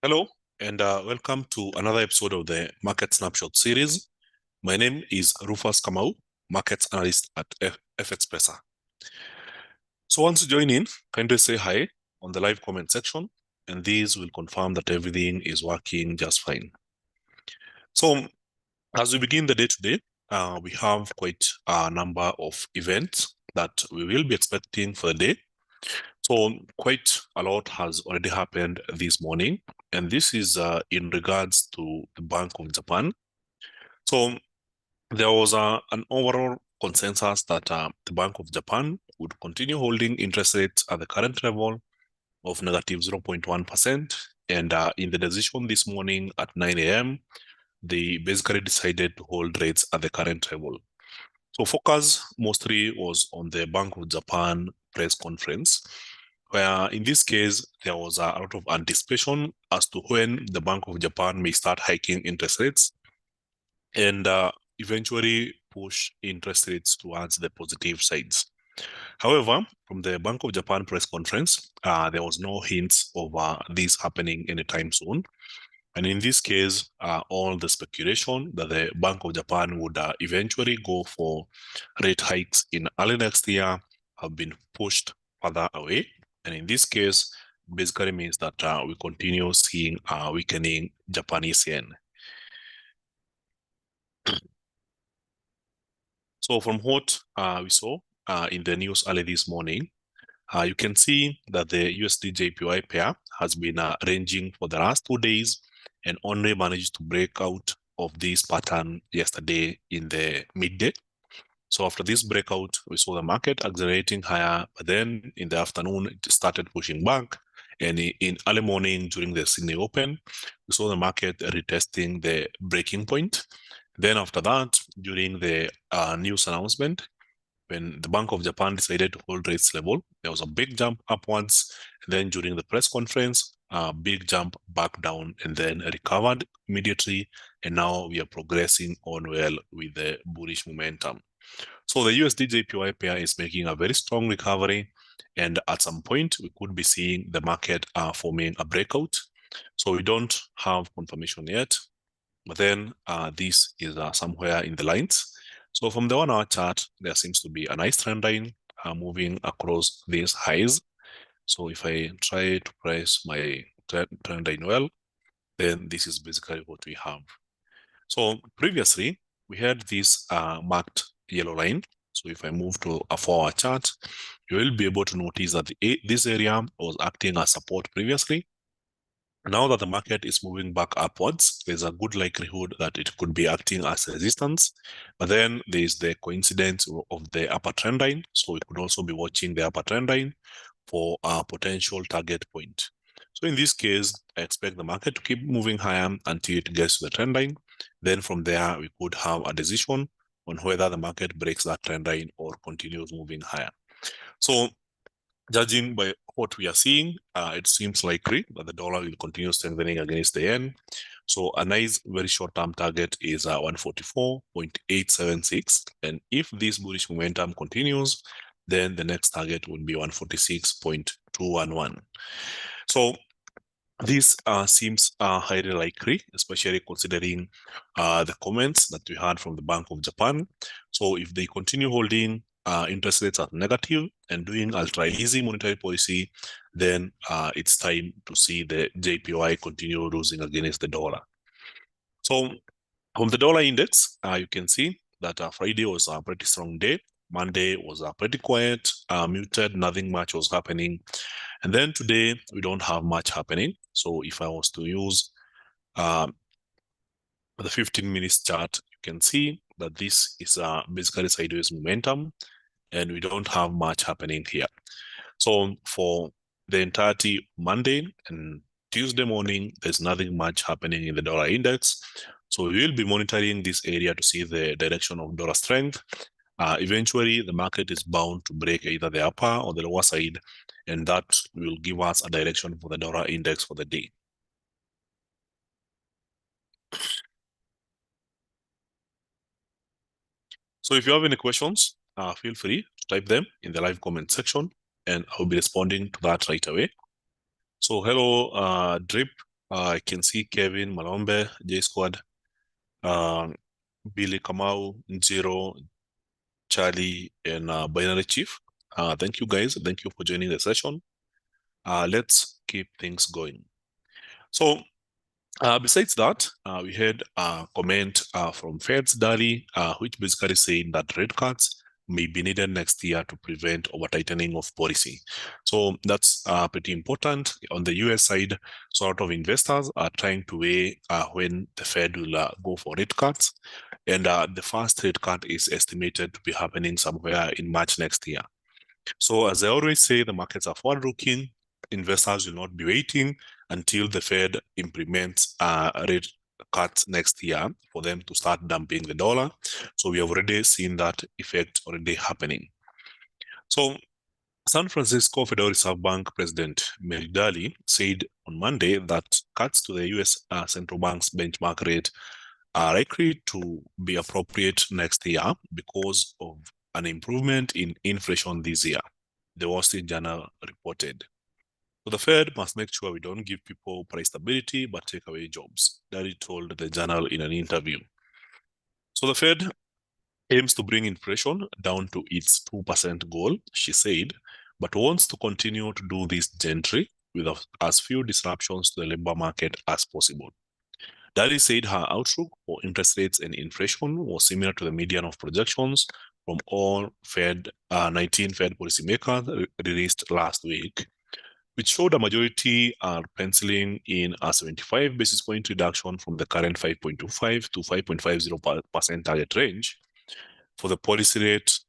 Hello, and welcome to another episode of the Market Snapshot series. My name is Rufas Kamau, Markets Analyst at FXpressor. So once you join in, kindly say hi on the live comment section, and these will confirm that everything is working just fine. So as we begin the day today, we have quite a number of events that we will be expecting for the day. So quite a lot has already happened this morning, and this is in regards to the Bank of Japan. So there was an overall consensus that the Bank of Japan would continue holding interest rates at the current level of negative 0.1%. And in the decision this morning at 9 a.m., they basically decided to hold rates at the current level. So focus mostly was on the Bank of Japan press conference, where in this case, there was a lot of anticipation as to when the Bank of Japan may start hiking interest rates and eventually push interest rates towards the positive sides. However, from the Bank of Japan press conference, there was no hints of this happening anytime soon. And in this case, all the speculation that the Bank of Japan would eventually go for rate hikes in early next year have been pushed further away. And in this case, basically means that we continue seeing a weakening Japanese yen. So from what we saw in the news early this morning, you can see that the USD JPY pair has been ranging for the last 2 days and only managed to break out of this pattern yesterday in the midday. So after this breakout, we saw the market accelerating higher, but then in the afternoon, it started pushing back. And in early morning during the Sydney Open, we saw the market retesting the breaking point. Then after that, during the news announcement, when the Bank of Japan decided to hold rates level, there was a big jump upwards. And then during the press conference, a big jump back down and then recovered immediately. And now we are progressing on well with the bullish momentum. So the USD JPY pair is making a very strong recovery. And at some point, we could be seeing the market forming a breakout. So we don't have confirmation yet, but then this is somewhere in the lines. So from the 1 hour chart, there seems to be a nice trend line moving across these highs. So if I try to press my trend line well, then this is basically what we have. So previously, we had this marked yellow line. So if I move to a 4 hour chart, you will be able to notice that this area was acting as support previously. Now that the market is moving back upwards, there's a good likelihood that it could be acting as resistance. But then there's the coincidence of the upper trend line. So we could also be watching the upper trend line for a potential target point. So in this case, I expect the market to keep moving higher until it gets to the trend line. Then from there, we could have a decision on whether the market breaks that trend line or continues moving higher. So judging by what we are seeing, it seems likely that the dollar will continue strengthening against the yen. So a nice, very short-term target is 144.876. And if this bullish momentum continues, then the next target would be 146.211. So this seems highly likely, especially considering the comments that we had from the Bank of Japan. So if they continue holding interest rates at negative and doing ultra easy monetary policy, then it's time to see the JPY continue losing against the dollar. So from the dollar index, you can see that Friday was a pretty strong day. Monday was pretty quiet, muted, nothing much was happening. And then today, we don't have much happening. So if I was to use the 15 minutes chart, you can see that this is basically sideways momentum, and we don't have much happening here. So for the entirety Monday and Tuesday morning, there's nothing much happening in the dollar index. So we will be monitoring this area to see the direction of dollar strength. Eventually, the market is bound to break either the upper or the lower side, and that will give us a direction for the dollar index for the day. So if you have any questions, feel free to type them in the live comment section, and I'll be responding to that right away. So hello, Drip. I can see Kevin, Malombe, J Squad, Billy Kamau, Zero, Charlie, and Binary Chief. Thank you guys. Thank you for joining the session. Let's keep things going. So besides that, we had a comment from Feds Daily, which basically saying that rate cuts may be needed next year to prevent over-tightening of policy. So that's pretty important. On the US side, so a lot of investors are trying to weigh when the Fed will go for rate cuts. And the first rate cut is estimated to be happening somewhere in March next year. So as I always say, the markets are forward-looking. Investors will not be waiting until the Fed implements rate cuts next year for them to start dumping the dollar. So we have already seen that effect already happening. So San Francisco Federal Reserve Bank President Mary Daly said on Monday that cuts to the US central bank's benchmark rate are likely to be appropriate next year because of an improvement in inflation this year, the Wall Street Journal reported. So the Fed must make sure we don't give people price stability but take away jobs, Daly told the Journal in an interview. So the Fed aims to bring inflation down to its 2% goal, she said, but wants to continue to do this gently with as few disruptions to the labor market as possible. Daly said her outlook for interest rates and inflation was similar to the median of projections from all 19 Fed policymakers released last week, which showed a majority are penciling in a 75 basis point reduction from the current 5.25 to 5.50% target range for the policy rate,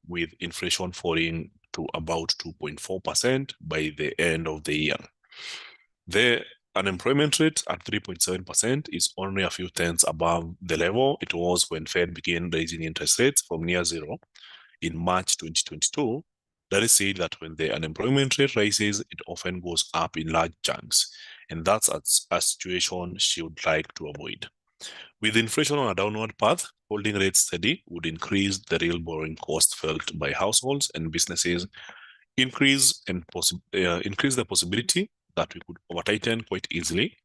with inflation falling to about 2.4% by the end of the year. The unemployment rate at 3.7% is only a few tenths above the level it was when Fed began raising interest rates from near zero in March 2022. That is said that when the unemployment rate rises, it often goes up in large chunks, and that's a situation she would like to avoid. With inflation on a downward path, holding rates steady would increase the real borrowing cost felt by households and businesses, increase the possibility that we could over-tighten quite easily.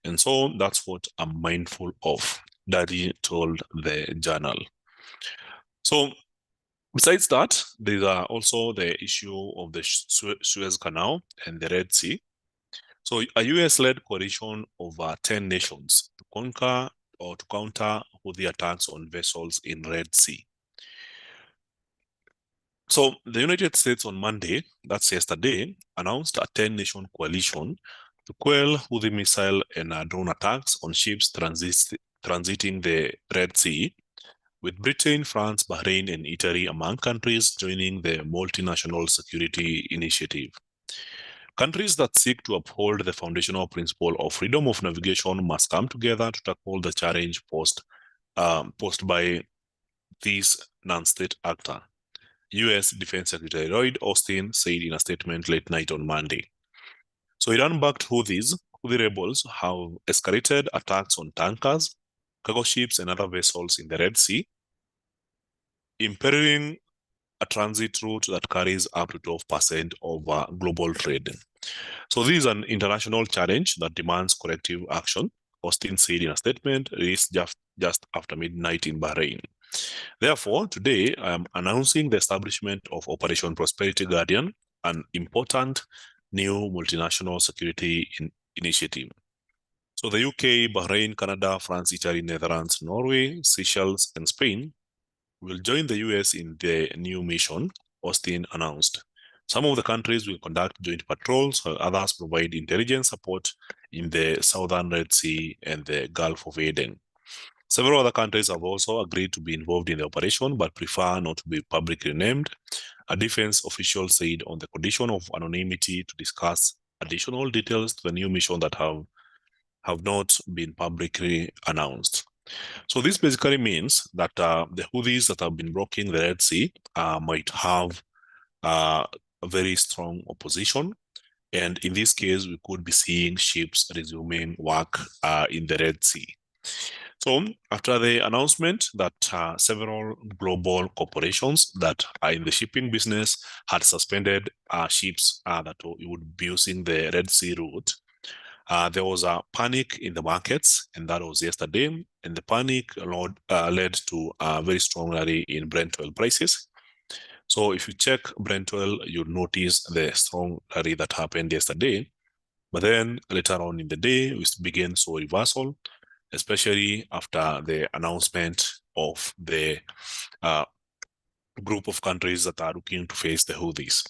And so that's what I'm mindful of, Daly told the Journal. So besides that, there's also the issue of the Suez Canal and the Red Sea. So a US-led coalition of 10 nations to conquer or to counter Houthi attacks on vessels in Red Sea. So the United States on Monday, that's yesterday, announced a 10-nation coalition to quell Houthi missile and drone attacks on ships transiting the Red Sea, with Britain, France, Bahrain, and Italy among countries joining the multinational security initiative. Countries that seek to uphold the foundational principle of freedom of navigation must come together to tackle the challenge posed by this non-state actor, US Defense Secretary Lloyd Austin said in a statement late night on Monday. So Iran-backed Houthi rebels have escalated attacks on tankers, cargo ships, and other vessels in the Red Sea, imperiling a transit route that carries up to 12% of global trade. So this is an international challenge that demands corrective action, Austin said in a statement released just after midnight in Bahrain. Therefore, today I am announcing the establishment of Operation Prosperity Guardian, an important new multinational security initiative. So the UK, Bahrain, Canada, France, Italy, Netherlands, Norway, Seychelles, and Spain will join the US in the new mission, Austin announced. Some of the countries will conduct joint patrols, while others provide intelligence support in the southern Red Sea and the Gulf of Aden. Several other countries have also agreed to be involved in the operation, but prefer not to be publicly named, a defense official said, on the condition of anonymity to discuss additional details to the new mission that have not been publicly announced. So this basically means that the Houthis that have been blocking the Red Sea might have a very strong opposition. And in this case, we could be seeing ships resuming work in the Red Sea. So after the announcement that several global corporations that are in the shipping business had suspended ships that would be using the Red Sea route, There was a panic in the markets, and that was yesterday. And the panic led to a very strong rally in Brent oil prices. So if you check Brent oil, you'll notice the strong rally that happened yesterday. But then later on in the day, we began so reversal, especially after the announcement of the group of countries that are looking to face the Houthis.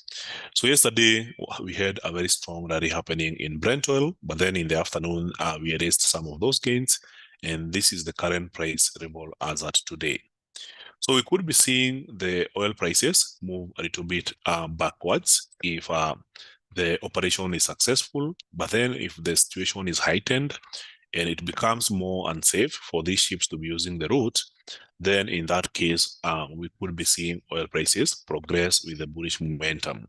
So yesterday, we had a very strong rally happening in Brent oil, but then in the afternoon, we erased some of those gains, and this is the current price level as at today. So we could be seeing the oil prices move a little bit backwards if the operation is successful, but then if the situation is heightened and it becomes more unsafe for these ships to be using the route, then in that case, we could be seeing oil prices progress with a bullish momentum.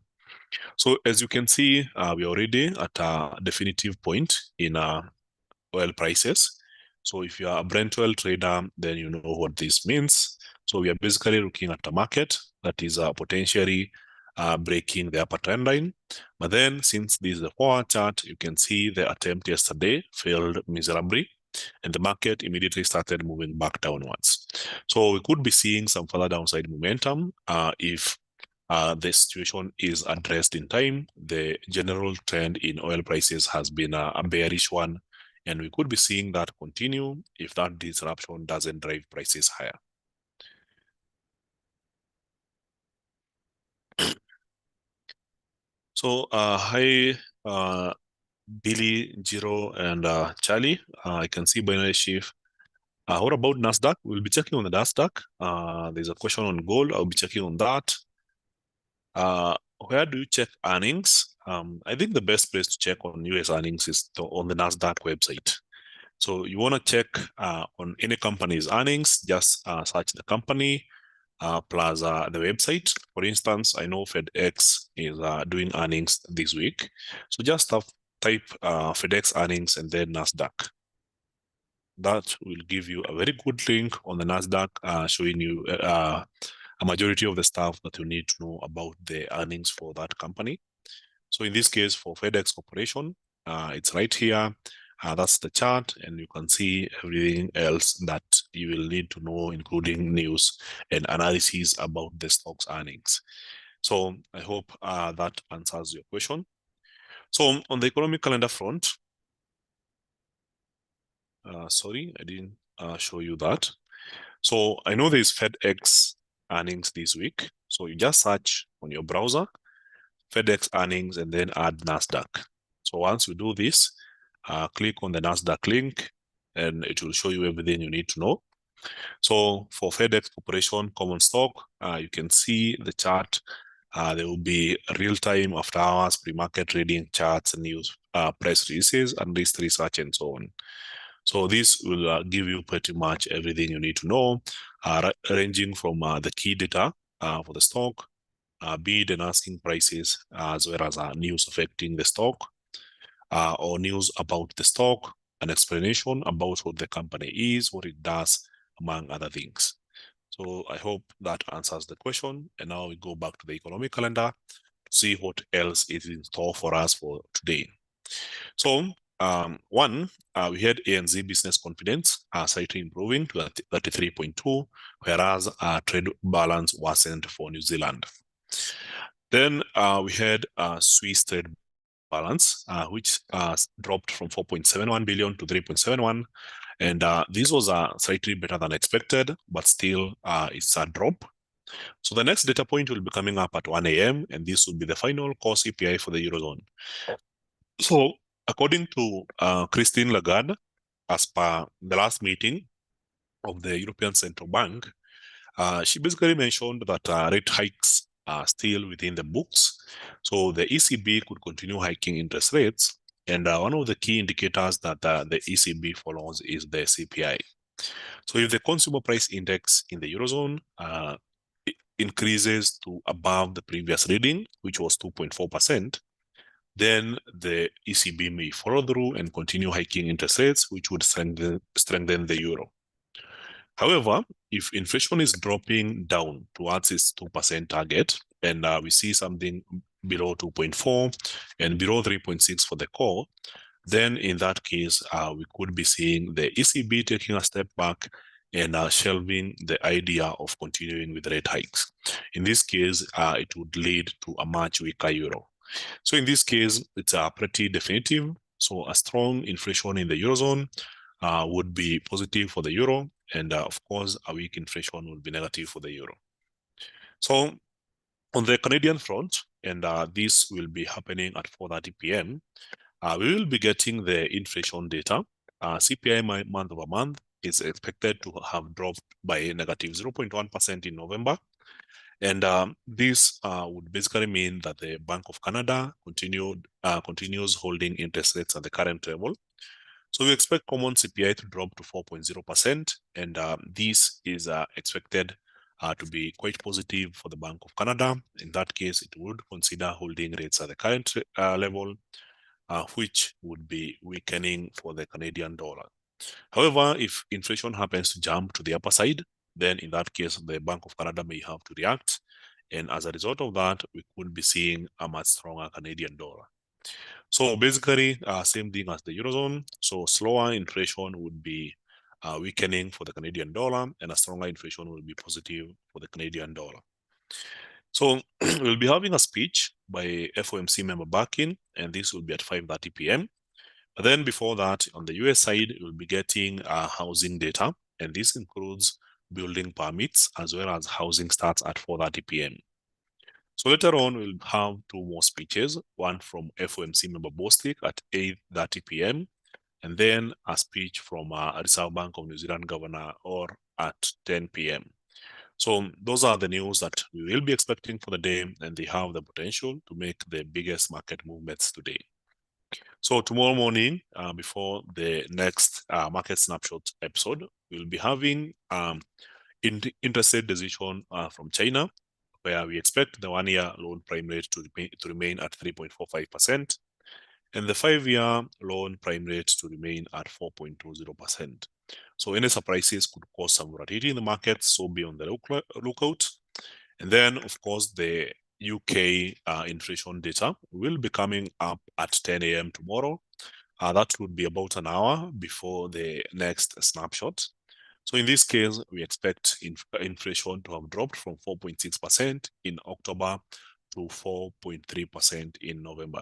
So as you can see, we're already at a definitive point in oil prices. So if you are a Brent oil trader, then you know what this means. So we are basically looking at a market that is potentially breaking the upper trend line. But then since this is a forward chart, you can see the attempt yesterday failed miserably, and the market immediately started moving back downwards. So we could be seeing some further downside momentum if the situation is addressed in time. The general trend in oil prices has been a bearish one, and we could be seeing that continue if that disruption doesn't drive prices higher. So, hi, Billy, Jiro, and Charlie. I can see binary shift. What about NASDAQ? We'll be checking on the NASDAQ. There's a question on gold. I'll be checking on that. Where do you check earnings? I think the best place to check on US earnings is on the NASDAQ website. So you want to check on any company's earnings, just search the company plus the website. For instance, I know FedEx is doing earnings this week. So just type FedEx earnings and then NASDAQ. That will give you a very good link on the NASDAQ showing you a majority of the stuff that you need to know about the earnings for that company. So in this case, for FedEx Corporation, it's right here. That's the chart, and you can see everything else that you will need to know, including news and analysis about the stock's earnings. So I hope that answers your question. So on the economic calendar front, sorry, I didn't show you that. So I know there's FedEx earnings this week. So you just search on your browser, FedEx earnings, and then add NASDAQ. So once you do this, click on the NASDAQ link, and it will show you everything you need to know. So for FedEx Corporation common stock, you can see the chart. There will be real-time, after hours, pre-market trading charts, news, press releases, and risk research, and so on. So this will give you pretty much everything you need to know, ranging from the key data for the stock, bid and asking prices, as well as news affecting the stock, or news about the stock, an explanation about what the company is, what it does, among other things. So I hope that answers the question. And now we go back to the economic calendar to see what else is in store for us for today. So one, we had ANZ business confidence slightly improving to 33.2, whereas trade balance worsened for New Zealand. Then we had Swiss trade balance, which dropped from 4.71 billion to 3.71. And this was slightly better than expected, but still it's a drop. So the next data point will be coming up at 1 a.m. and this will be the final core CPI for the Eurozone. So according to Christine Lagarde, as per the last meeting of the European Central Bank, she basically mentioned that rate hikes are still within the books. So the ECB could continue hiking interest rates. And one of the key indicators that the ECB follows is the CPI. So if the consumer price index in the Eurozone increases to above the previous reading, which was 2.4%, then the ECB may follow through and continue hiking interest rates, which would strengthen the euro. However, if inflation is dropping down towards its 2% target, and we see something below 2.4 and below 3.6 for the core, then in that case, we could be seeing the ECB taking a step back and shelving the idea of continuing with rate hikes. In this case, it would lead to a much weaker euro. So in this case, it's pretty definitive. So a strong inflation in the Eurozone would be positive for the euro. And of course, a weak inflation would be negative for the euro. So on the Canadian front, and this will be happening at 4:30 p.m., we will be getting the inflation data. CPI month over month is expected to have dropped by negative 0.1% in November. And this would basically mean that the Bank of Canada continues holding interest rates at the current level. So we expect common CPI to drop to 4.0%, and this is expected to be quite positive for the Bank of Canada. In that case, it would consider holding rates at the current level, which would be weakening for the Canadian dollar. However, if inflation happens to jump to the upper side, then in that case, the Bank of Canada may have to react. And as a result of that, we could be seeing a much stronger Canadian dollar. So basically, same thing as the Eurozone. So slower inflation would be weakening for the Canadian dollar, and a stronger inflation will be positive for the Canadian dollar. So we'll be having a speech by FOMC member Barkin, and this will be at 5:30 p.m. But then before that, on the US side, we'll be getting housing data, and this includes building permits as well as housing starts at 4:30 p.m. So later on, we'll have two more speeches, one from FOMC member Bostic at 8:30 p.m. and then a speech from Reserve Bank of New Zealand Governor Orr at 10 p.m. So those are the news that we will be expecting for the day, and they have the potential to make the biggest market movements today. So tomorrow morning, before the next market snapshot episode, we'll be having interest rate decision from China, where we expect the 1-year loan prime rate to remain at 3.45%, and the 5-year loan prime rate to remain at 4.20%. So any surprises could cause some volatility in the market, so be on the lookout. And then, of course, the UK inflation data will be coming up at 10 a.m. tomorrow. That would be about an hour before the next snapshot. So in this case, we expect inflation to have dropped from 4.6% in October to 4.3% in November.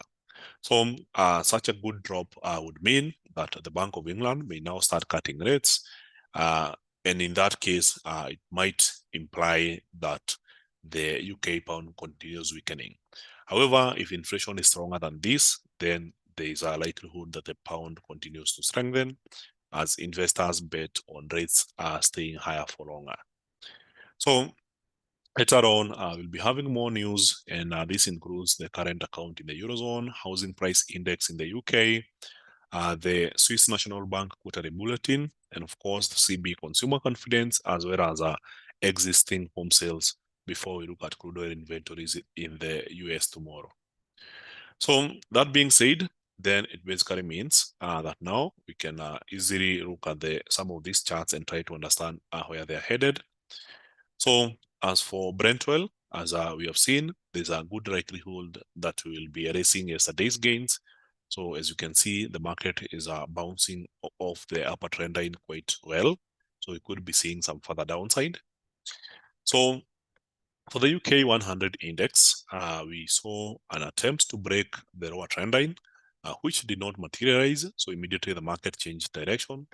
So such a good drop would mean that the Bank of England may now start cutting rates. And in that case, it might imply that the UK pound continues weakening. However, if inflation is stronger than this, then there is a likelihood that the pound continues to strengthen as investors bet on rates staying higher for longer. So later on, we'll be having more news, and this includes the current account in the Eurozone, housing price index in the UK, the Swiss National Bank quarterly bulletin, and of course, the CB consumer confidence, as well as existing home sales before we look at crude oil inventories in the US tomorrow. So that being said, then it basically means that now we can easily look at some of these charts and try to understand where they're headed. So as for Brent oil, as we have seen, there's a good likelihood that we will be erasing yesterday's gains. So as you can see, the market is bouncing off the upper trend line quite well. So we could be seeing some further downside. So for the UK 100 index, we saw an attempt to break the lower trend line, which did not materialize. So immediately the market changed direction.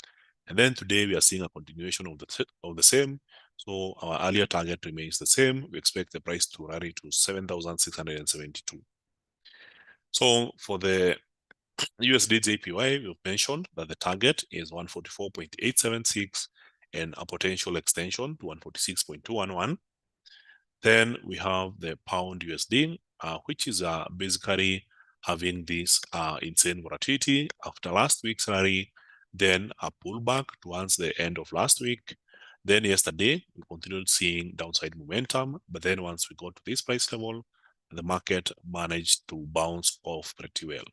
And then today we are seeing a continuation of the same. So our earlier target remains the same. We expect the price to rally to 7,672. So for the USD JPY, we've mentioned that the target is 144.876 and a potential extension to 146.211. Then we have the pound USD, which is basically having this insane volatility after last week's rally, then a pullback towards the end of last week. Then yesterday, we continued seeing downside momentum, but then once we got to this price level, the market managed to bounce off pretty well.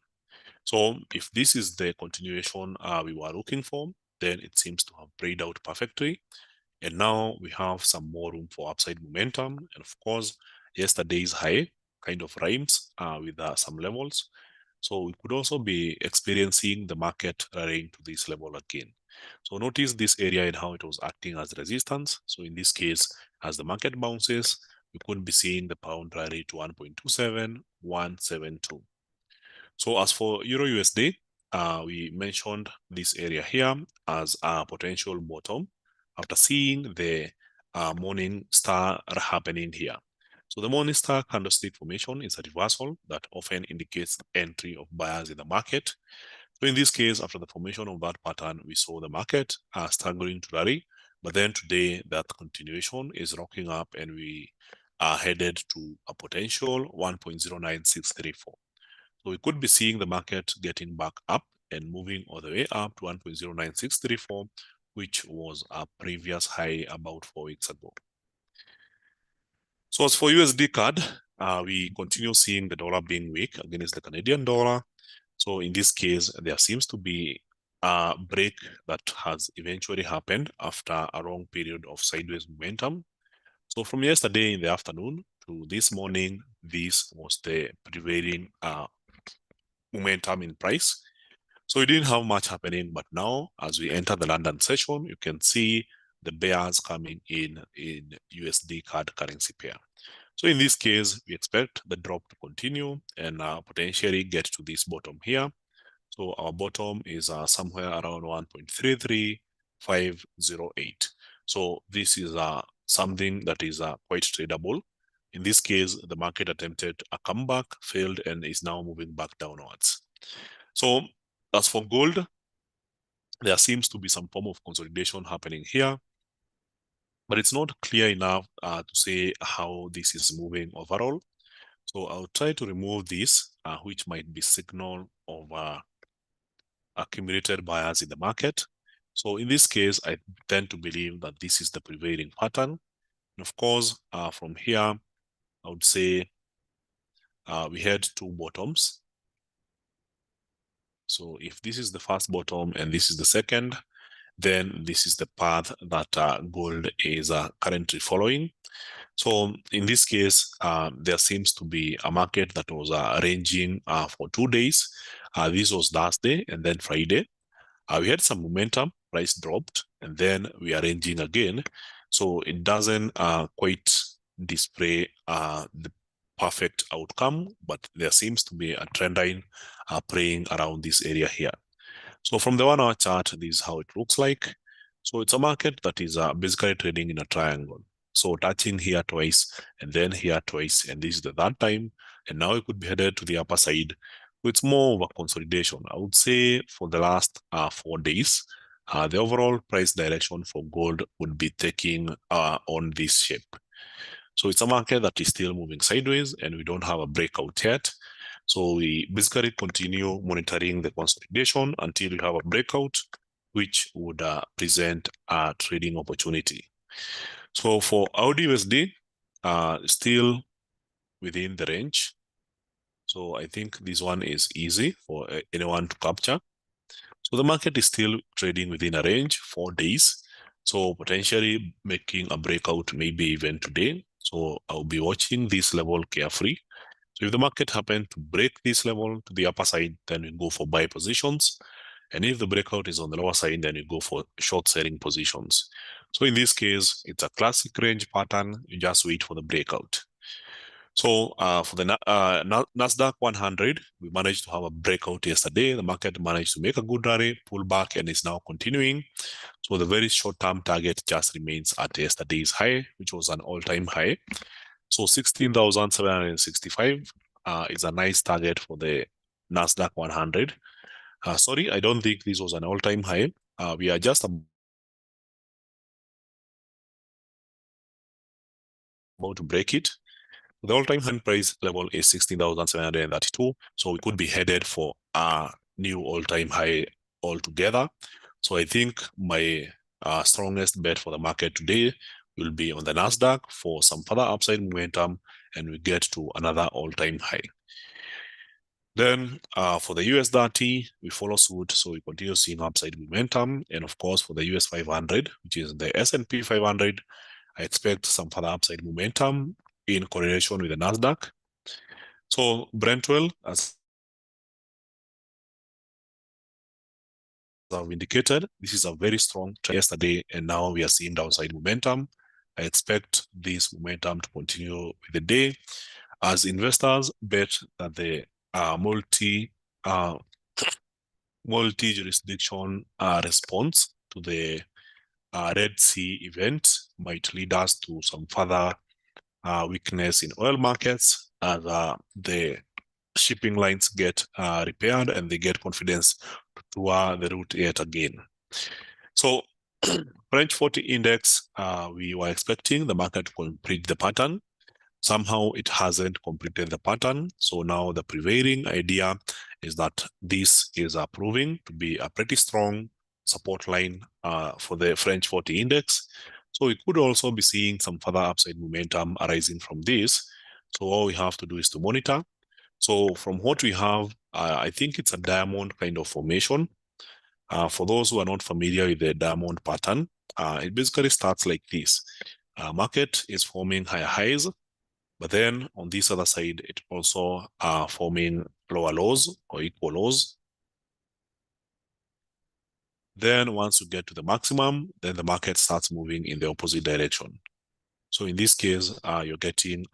So if this is the continuation we were looking for, then it seems to have played out perfectly. And now we have some more room for upside momentum. And of course, yesterday's high kind of rhymes with some levels. So we could also be experiencing the market rallying to this level again. So notice this area and how it was acting as resistance. So in this case, as the market bounces, we could be seeing the pound rally to 1.27172. So as for Euro USD, we mentioned this area here as a potential bottom after seeing the morning star happening here. So the morning star candlestick formation is a reversal that often indicates the entry of buyers in the market. So in this case, after the formation of that pattern, we saw the market struggling to rally, but then today that continuation is rocking up and we are headed to a potential 1.09634. So we could be seeing the market getting back up and moving all the way up to 1.09634, which was a previous high about 4 weeks ago. So as for USD CAD, we continue seeing the dollar being weak against the Canadian dollar. So in this case, there seems to be a break that has eventually happened after a long period of sideways momentum. So from yesterday in the afternoon to this morning, this was the prevailing momentum in price. So we didn't have much happening, but now as we enter the London session, you can see the bears coming in USD CAD currency pair. So in this case, we expect the drop to continue and potentially get to this bottom here. So our bottom is somewhere around 1.33508. So this is something that is quite tradable. In this case, the market attempted a comeback, failed, and is now moving back downwards. So as for gold, there seems to be some form of consolidation happening here, but it's not clear enough to say how this is moving overall. So I'll try to remove this, which might be signal of accumulated buyers in the market. So in this case, I tend to believe that this is the prevailing pattern. And of course, from here, I would say we had two bottoms. So if this is the first bottom and this is the second, then this is the path that gold is currently following. So in this case, there seems to be a market that was ranging for 2 days. This was Thursday and then Friday. We had some momentum, price dropped, and then we are ranging again. So it doesn't quite display the perfect outcome, but there seems to be a trend line playing around this area here. So from the 1 hour chart, this is how it looks like. So it's a market that is basically trading in a triangle. So touching here twice and then here twice, and this is the third time, and now it could be headed to the upper side. So it's more of a consolidation. I would say for the last 4 days, the overall price direction for gold would be taking on this shape. So it's a market that is still moving sideways and we don't have a breakout yet. So we basically continue monitoring the consolidation until we have a breakout, which would present a trading opportunity. So for Audi USD, still within the range. So I think this one is easy for anyone to capture. So the market is still trading within a range, 4 days. So potentially making a breakout maybe even today. So I'll be watching this level carefully. So if the market happens to break this level to the upper side, then we go for buy positions. And if the breakout is on the lower side, then you go for short selling positions. So in this case, it's a classic range pattern. You just wait for the breakout. So for the Nasdaq 100, we managed to have a breakout yesterday. The market managed to make a good rally, pull back, and is now continuing. So the very short-term target just remains at yesterday's high, which was an all-time high. So 16,765 is a nice target for the Nasdaq 100. Sorry, I don't think this was an all-time high. We are just about to break it. The all-time high price level is 16,732. So we could be headed for a new all-time high altogether. So I think my strongest bet for the market today will be on the Nasdaq for some further upside momentum, and we get to another all-time high. Then for the US30, we follow suit, so we continue seeing upside momentum. And of course, for the US 500, which is the S&P 500, I expect some further upside momentum in correlation with the Nasdaq. So Brentwell, as I've indicated, this is a very strong trend yesterday, and now we are seeing downside momentum. I expect this momentum to continue with the day as investors bet that the multi-jurisdiction response to the Red Sea event might lead us to some further weakness in oil markets as the shipping lines get repaired and they get confidence to tour the route yet again. So French 40 index, we were expecting the market to complete the pattern. Somehow it hasn't completed the pattern. So now the prevailing idea is that this is proving to be a pretty strong support line for the French 40 index. So we could also be seeing some further upside momentum arising from this. So all we have to do is to monitor. So from what we have, I think it's a diamond kind of formation. For those who are not familiar with the diamond pattern, it basically starts like this. Market is forming higher highs, but then on this other side, it also forming lower lows or equal lows. Then once you get to the maximum, then the market starts moving in the opposite direction. So in this case, you're getting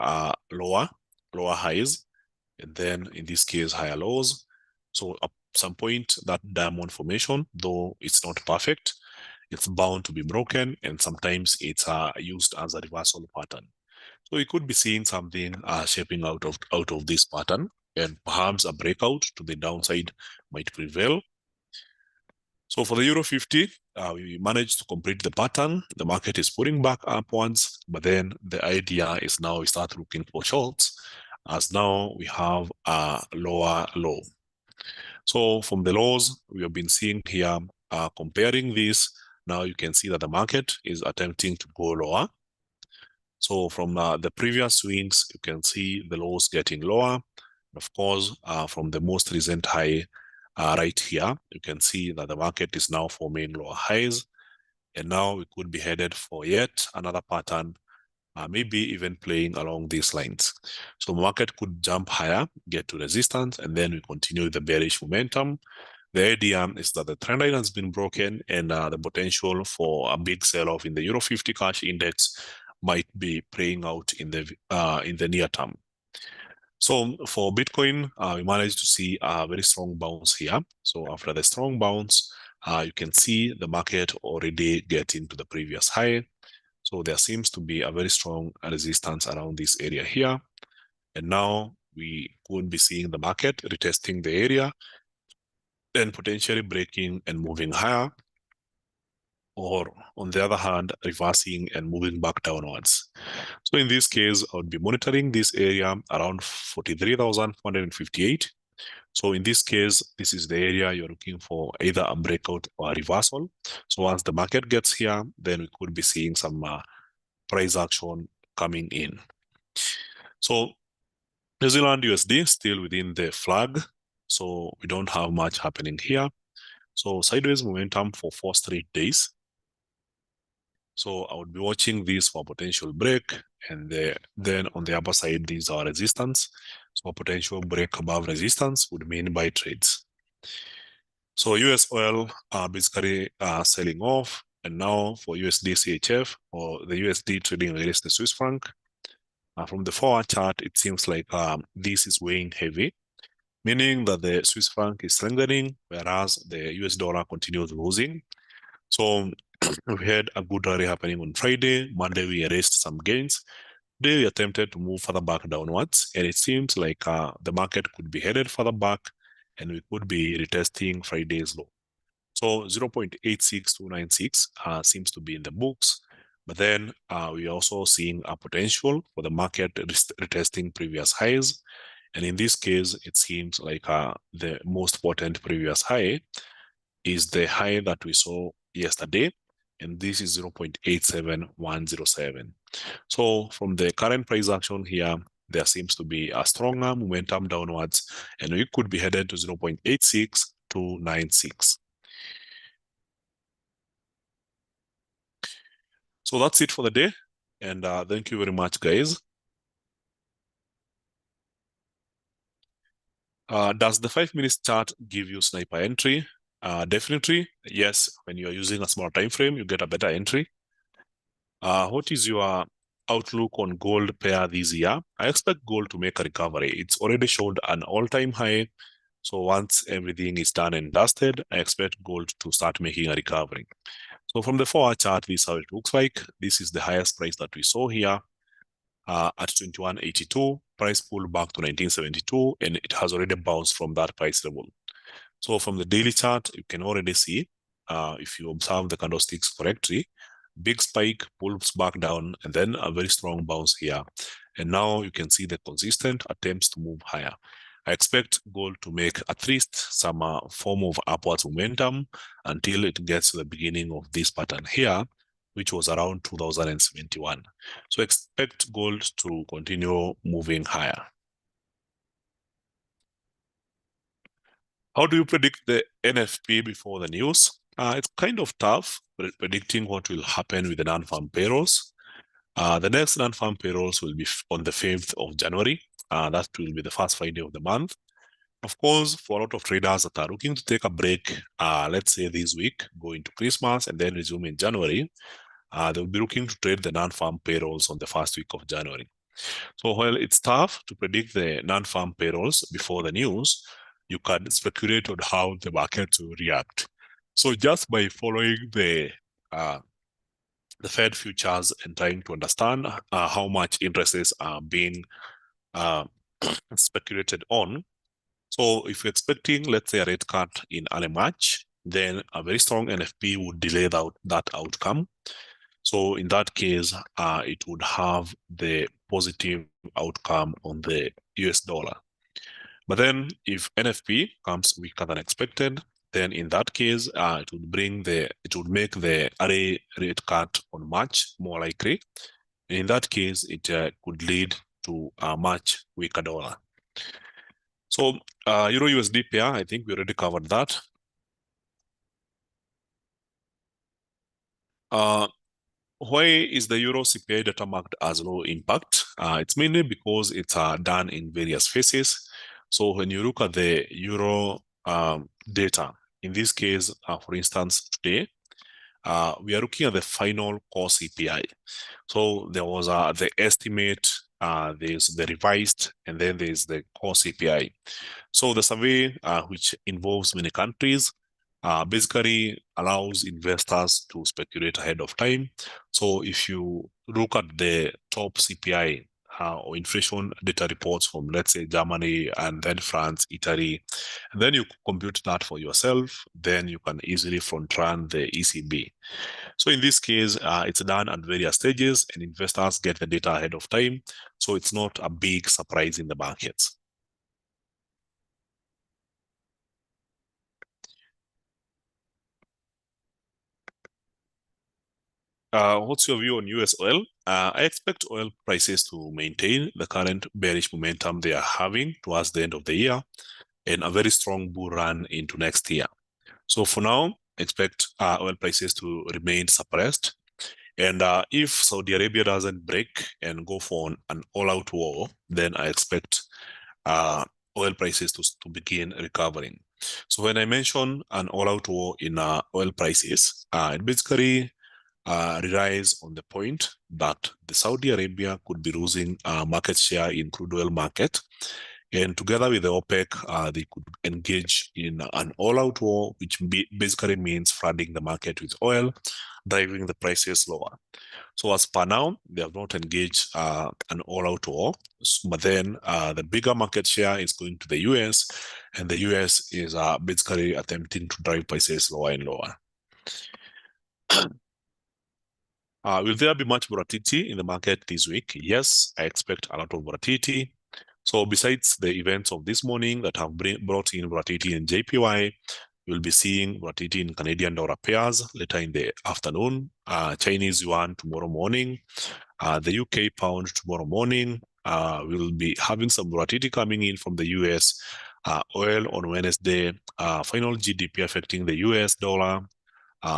lower highs, and then in this case, higher lows. So at some point, that diamond formation, though it's not perfect, it's bound to be broken, and sometimes it's used as a reversal pattern. So we could be seeing something shaping out of this pattern, and perhaps a breakout to the downside might prevail. So for the Euro 50, we managed to complete the pattern. The market is pulling back upwards, but then the idea is now we start looking for shorts, as now we have a lower low. So from the lows we have been seeing here, comparing this, now you can see that the market is attempting to go lower. So from the previous swings, you can see the lows getting lower. Of course, from the most recent high right here, you can see that the market is now forming lower highs. And now we could be headed for yet another pattern, maybe even playing along these lines. So market could jump higher, get to resistance, and then we continue the bearish momentum. The idea is that the trend line has been broken, and the potential for a big sell-off in the Euro 50 cash index might be playing out in the near term. So for Bitcoin, we managed to see a very strong bounce here. So after the strong bounce, you can see the market already getting to the previous high. So there seems to be a very strong resistance around this area here. And now we could be seeing the market retesting the area, then potentially breaking and moving higher, or on the other hand, reversing and moving back downwards. So in this case, I would be monitoring this area around 43,458. So in this case, this is the area you're looking for either a breakout or a reversal. So once the market gets here, then we could be seeing some price action coming in. So New Zealand USD still within the flag. So we don't have much happening here. So sideways momentum for 4 straight days. So I would be watching this for potential break, and then on the upper side, these are resistance. So a potential break above resistance would mean buy trades. So US oil are basically selling off, and now for USD CHF or the USD trading against the Swiss franc, from the forward chart, it seems like this is weighing heavy, meaning that the Swiss franc is strengthening, whereas the US dollar continues losing. So we had a good rally happening on Friday. Monday, we erased some gains. Today, we attempted to move further back downwards, and it seems like the market could be headed further back, and we could be retesting Friday's low. So 0.86296 seems to be in the books, but then we are also seeing a potential for the market retesting previous highs. And in this case, it seems like the most potent previous high is the high that we saw yesterday, and this is 0.87107. So from the current price action here, there seems to be a stronger momentum downwards, and we could be headed to 0.86296. So that's it for the day, and thank you very much, guys. Does the 5 minutes chart give you sniper entry? Definitely, yes. When you are using a small time frame, you get a better entry. What is your outlook on gold pair this year? I expect gold to make a recovery. It's already showed an all-time high. So once everything is done and dusted, I expect gold to start making a recovery. So from the 4-hour chart, this is how it looks like. This is the highest price that we saw here at 21.82. Price pulled back to 1972, and it has already bounced from that price level. So from the daily chart, you can already see, if you observe the candlesticks correctly, big spike, pulls back down, and then a very strong bounce here. And now you can see the consistent attempts to move higher. I expect gold to make at least some form of upwards momentum until it gets to the beginning of this pattern here, which was around 2071. So expect gold to continue moving higher. How do you predict the NFP before the news? It's kind of tough predicting what will happen with the non-farm payrolls. The next non-farm payrolls will be on the 5th of January. That will be the first Friday of the month. Of course, for a lot of traders that are looking to take a break, let's say this week, go into Christmas and then resume in January, they'll be looking to trade the non-farm payrolls on the first week of January. So while it's tough to predict the non-farm payrolls before the news, you can speculate on how the market will react. So just by following the Fed futures and trying to understand how much interests are being speculated on. So if you're expecting, let's say, a rate cut in early March, then a very strong NFP would delay that outcome. So in that case, it would have the positive outcome on the US dollar. But then if NFP comes weaker than expected, then in that case, it would make the array rate cut on March more likely. And in that case, it could lead to a much weaker dollar. So Euro USD pair, I think we already covered that. Why is the Euro CPI data marked as low impact? It's mainly because it's done in various phases. So when you look at the Euro data, in this case, for instance, today, we are looking at the final core CPI. So there was the estimate, there's the revised, and then there's the core CPI. So the survey, which involves many countries, basically allows investors to speculate ahead of time. So if you look at the top CPI or inflation data reports from, let's say, Germany and then France, Italy, and then you compute that for yourself, then you can easily front run the ECB. So in this case, it's done at various stages and investors get the data ahead of time. So it's not a big surprise in the markets. What's your view on US oil? I expect oil prices to maintain the current bearish momentum they are having towards the end of the year and a very strong bull run into next year. So for now, expect oil prices to remain suppressed. And if Saudi Arabia doesn't break and go for an all-out war, then I expect oil prices to begin recovering. So when I mention an all-out war in oil prices, it basically relies on the point that the Saudi Arabia could be losing market share in crude oil market. And together with the OPEC, they could engage in an all-out war, which basically means flooding the market with oil, driving the prices lower. So as per now, they have not engaged an all-out war, but then the bigger market share is going to the US, and the US is basically attempting to drive prices lower and lower. Will there be much volatility in the market this week? Yes, I expect a lot of volatility. So besides the events of this morning that have brought in volatility in JPY, you'll be seeing volatility in Canadian dollar pairs later in the afternoon, Chinese yuan tomorrow morning, the UK pound tomorrow morning. We'll be having some volatility coming in from the US, oil on Wednesday, final GDP affecting the US dollar.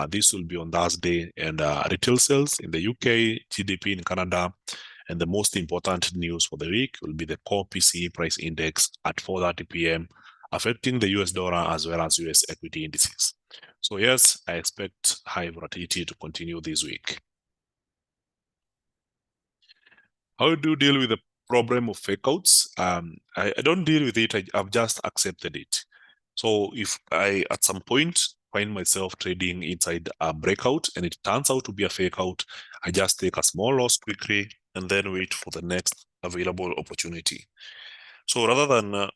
This will be on Thursday, and retail sales in the UK, GDP in Canada, and the most important news for the week will be the core PCE price index at 4:30 p.m., affecting the US dollar as well as US equity indices. So yes, I expect high volatility to continue this week. How do you deal with the problem of fake outs? I don't deal with it. I've just accepted it. So if I, at some point, find myself trading inside a breakout and it turns out to be a fake out, I just take a small loss quickly and then wait for the next available opportunity. So rather than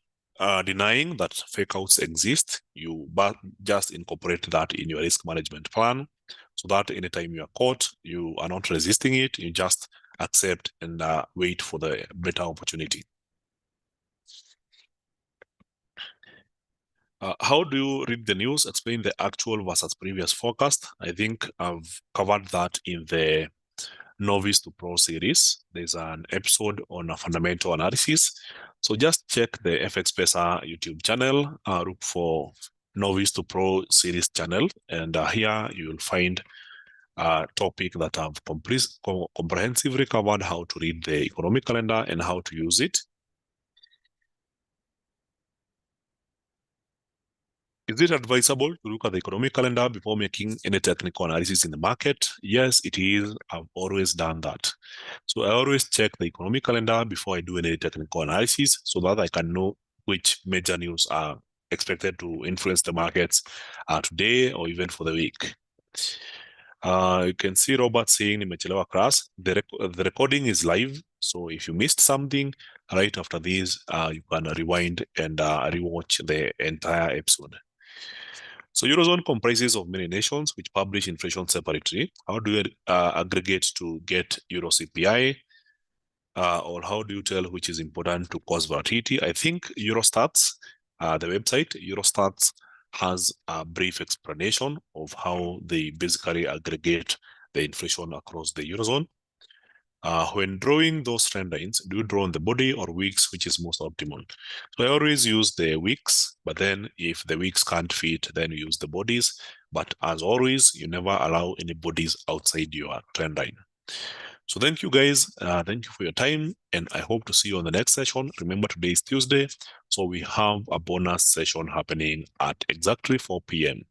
denying that fake outs exist, you just incorporate that in your risk management plan so that anytime you are caught, you are not resisting it, you just accept and wait for the better opportunity. How do you read the news? Explain the actual versus previous forecast. I think I've covered that in the Novice to Pro series. There's an episode on a fundamental analysis. So just check the FX Pesa YouTube channel, look for Novice to Pro series channel, and here you will find a topic that I've comprehensively covered how to read the economic calendar and how to use it. Is it advisable to look at the economic calendar before making any technical analysis in the market? Yes, it is. I've always done that. So I always check the economic calendar before I do any technical analysis so that I can know which major news are expected to influence the markets today or even for the week. You can see Robert saying nimechelewa class. The recording is live. So if you missed something right after this, you can rewind and rewatch the entire episode. So Eurozone comprises of many nations which publish inflation separately. How do you aggregate to get Euro CPI? Or how do you tell which is important to cause volatility? I think Eurostats, the website Eurostats has a brief explanation of how they basically aggregate the inflation across the Eurozone. When drawing those trend lines, do you draw on the body or weeks, which is most optimal? So I always use the weeks, but then if the weeks can't fit, then you use the bodies. But as always, you never allow any bodies outside your trend line. So thank you guys. Thank you for your time. And I hope to see you on the next session. Remember, today is Tuesday. So we have a bonus session happening at exactly 4 p.m.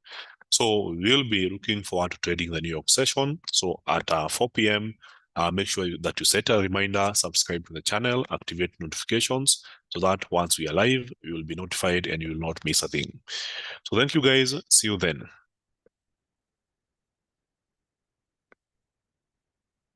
So we'll be looking forward to trading the New York session. So at 4 p.m., make sure that you set a reminder, subscribe to the channel, activate notifications so that once we are live, you will be notified and you will not miss a thing. So thank you guys. See you then.